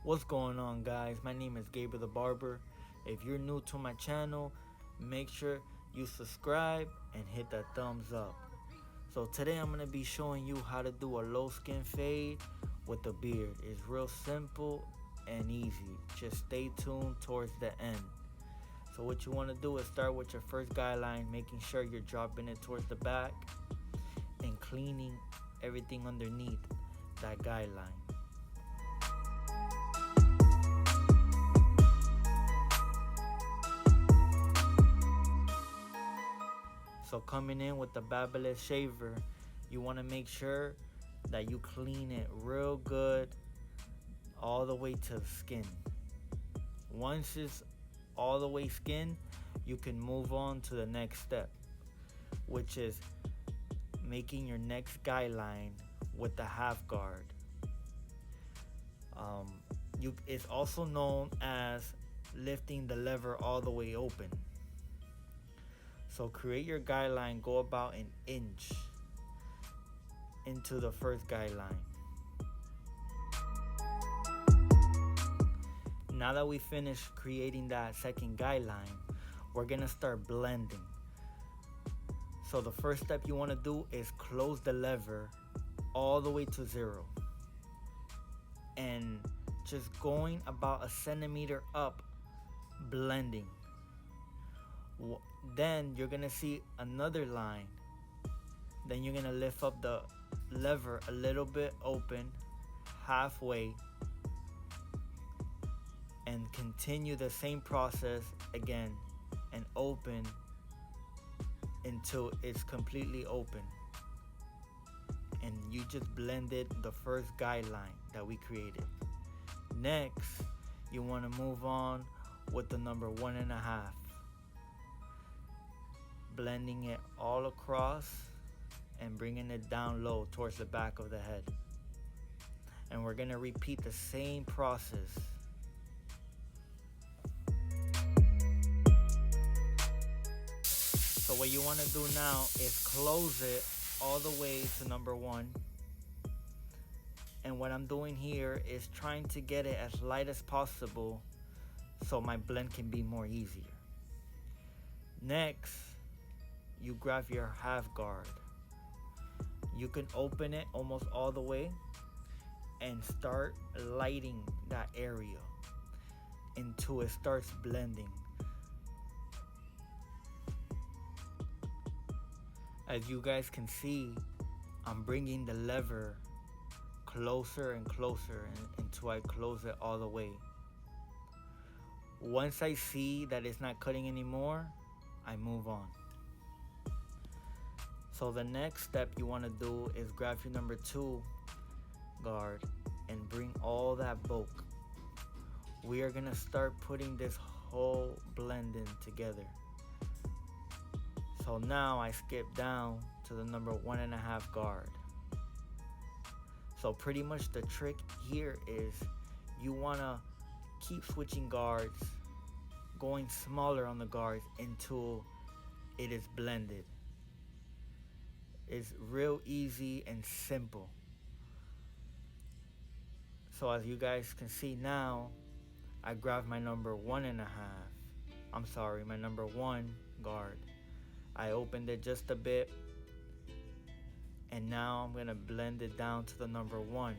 What's going on, guys? My name is Gabriel the Barber. If you're new to my channel, make sure you subscribe and hit that thumbs up. So today I'm going to be showing you how to do a low skin fade with a beard. It's real simple and easy. Just stay tuned towards the end. So what you want to do is start with your first guideline, making sure you're dropping it towards the back and cleaning everything underneath that guideline. So coming in with the BabyLiss shaver, you want to make sure that you clean it real good all the way to the skin. Once it's all the way skin, you can move on to the next step, which is making your next guideline with the half guard. It's also known as lifting the lever all the way open. So create your guideline, go about an inch into the first guideline. Now that we finished creating that second guideline, we're gonna start blending. So the first step you wanna do is close the lever all the way to 0. And just going about a centimeter up, blending. Then you're gonna see another line. Then you're gonna lift up the lever a little bit open, halfway, and continue the same process again and open until it's completely open. And you just blended the first guideline that we created. Next, you want to move on with the number 1.5. Blending it all across and bringing it down low towards the back of the head. And we're going to repeat the same process. So what you want to do now is close it all the way to number 1. And what I'm doing here is trying to get it as light as possible so my blend can be more easier. Next, you grab your half guard. You can open it almost all the way and start lighting that area until it starts blending. As you guys can see, I'm bringing the lever closer and closer until I close it all the way. Once I see that it's not cutting anymore, I move on. So the next step you want to do is grab your number 2 guard and bring all that bulk. We are going to start putting this whole blend in together. So now I skip down to the number 1.5 guard. So pretty much the trick here is you want to keep switching guards, going smaller on the guards until it is blended. It's real easy and simple. So as you guys can see now, I grabbed my number 1.5. My number 1 guard. I opened it just a bit. And now I'm gonna blend it down to the number 1.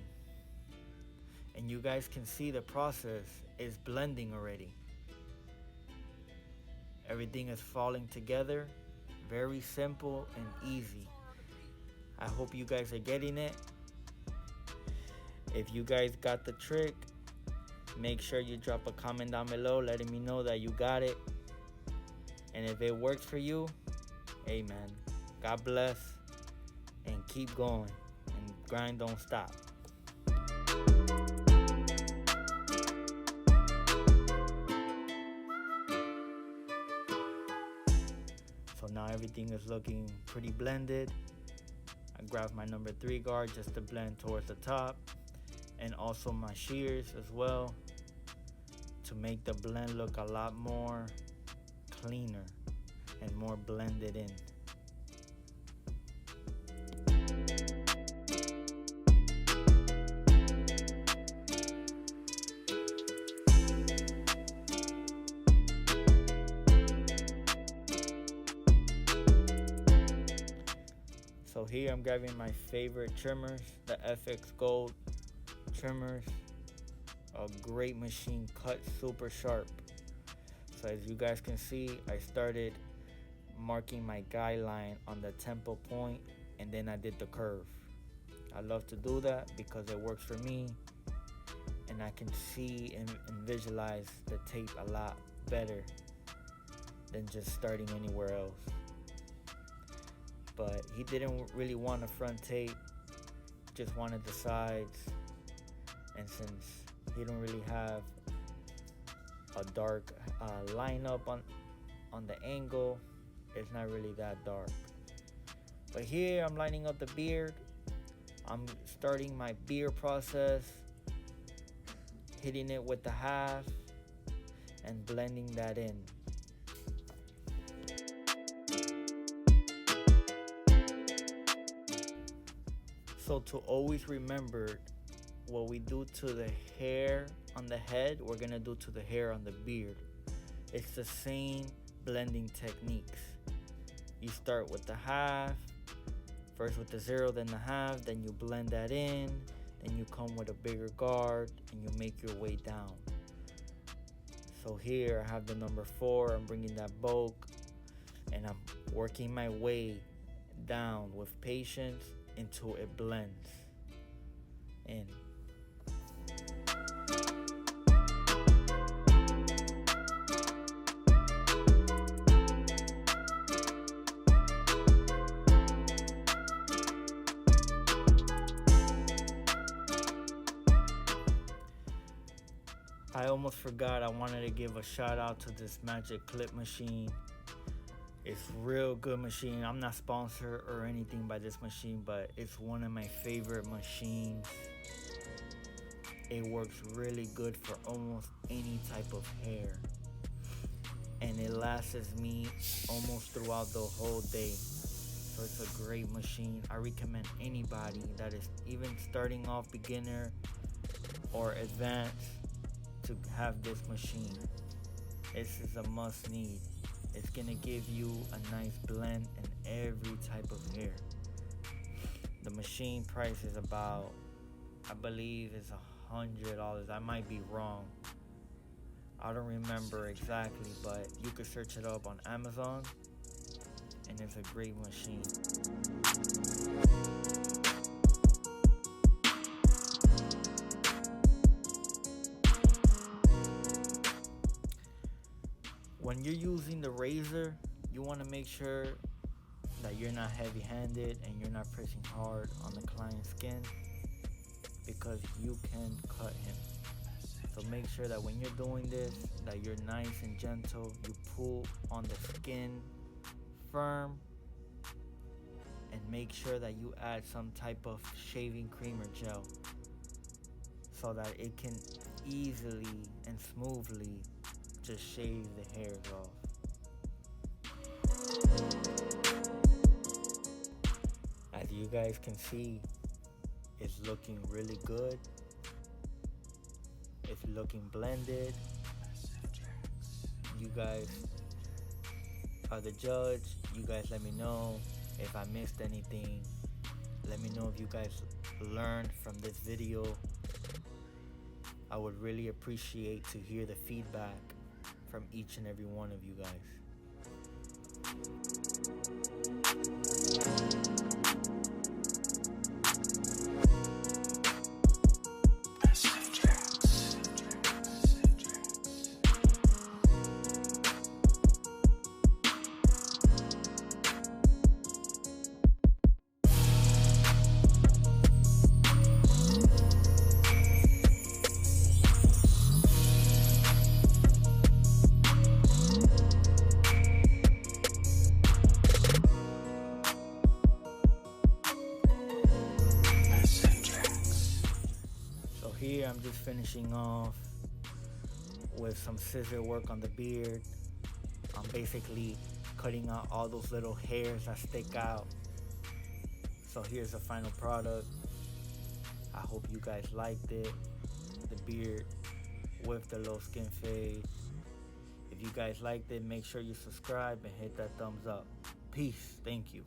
And you guys can see the process is blending already. Everything is falling together. Very simple and easy. I hope you guys are getting it. If you guys got the trick, make sure you drop a comment down below letting me know that you got it. And if it works for you, amen. God bless and keep going and grind don't stop. So now everything is looking pretty blended. I grabbed my number 3 guard just to blend towards the top, and also my shears as well to make the blend look a lot more cleaner and more blended in. here I'm grabbing my favorite trimmers, the FX Gold trimmers. A great machine, cut super sharp. So as you guys can see, I started marking my guideline on the temple point, and then I did the curve. I love to do that because it works for me, and I can see and visualize the tape a lot better than just starting anywhere else. But he didn't really want a front tape, just wanted the sides, and since he don't really have a dark lineup on the angle, it's not really that dark. But here I'm lining up the beard. I'm starting my beard process, hitting it with the half and blending that in. So to always remember, what we do to the hair on the head, we're gonna do to the hair on the beard. It's the same blending techniques. You start with the half, first with the 0, then the half, then you blend that in, then you come with a bigger guard and you make your way down. So here I have the number 4, I'm bringing that bulk and I'm working my way down with patience until it blends in. I almost forgot, I wanted to give a shout out to this magic clip machine. It's real good machine. I'm not sponsored or anything by this machine, but it's one of my favorite machines. It works really good for almost any type of hair, and it lasts me almost throughout the whole day. So it's a great machine. I recommend anybody that is even starting off beginner or advanced to have this machine. This is a must need. It's gonna give you a nice blend in every type of hair. The machine price is about, I believe it's $100. I might be wrong. I don't remember exactly, but you could search it up on Amazon, and it's a great machine. When you're using the razor, you want to make sure that you're not heavy-handed and you're not pressing hard on the client's skin, because you can cut him. So make sure that when you're doing this, that you're nice and gentle. You pull on the skin firm, and make sure that you add some type of shaving cream or gel so that it can easily and smoothly just shave the hairs off. As you guys can see, it's looking really good. It's looking blended. You guys are the judge. You guys let me know if I missed anything. Let me know if you guys learned from this video. I would really appreciate to hear the feedback from each and every one of you guys. Here I'm just finishing off with some scissor work on the beard. I'm basically cutting out all those little hairs that stick out. So here's the final product. I hope you guys liked it. The beard with the low skin fade. If you guys liked it, make sure you subscribe and hit that thumbs up. Peace. Thank you.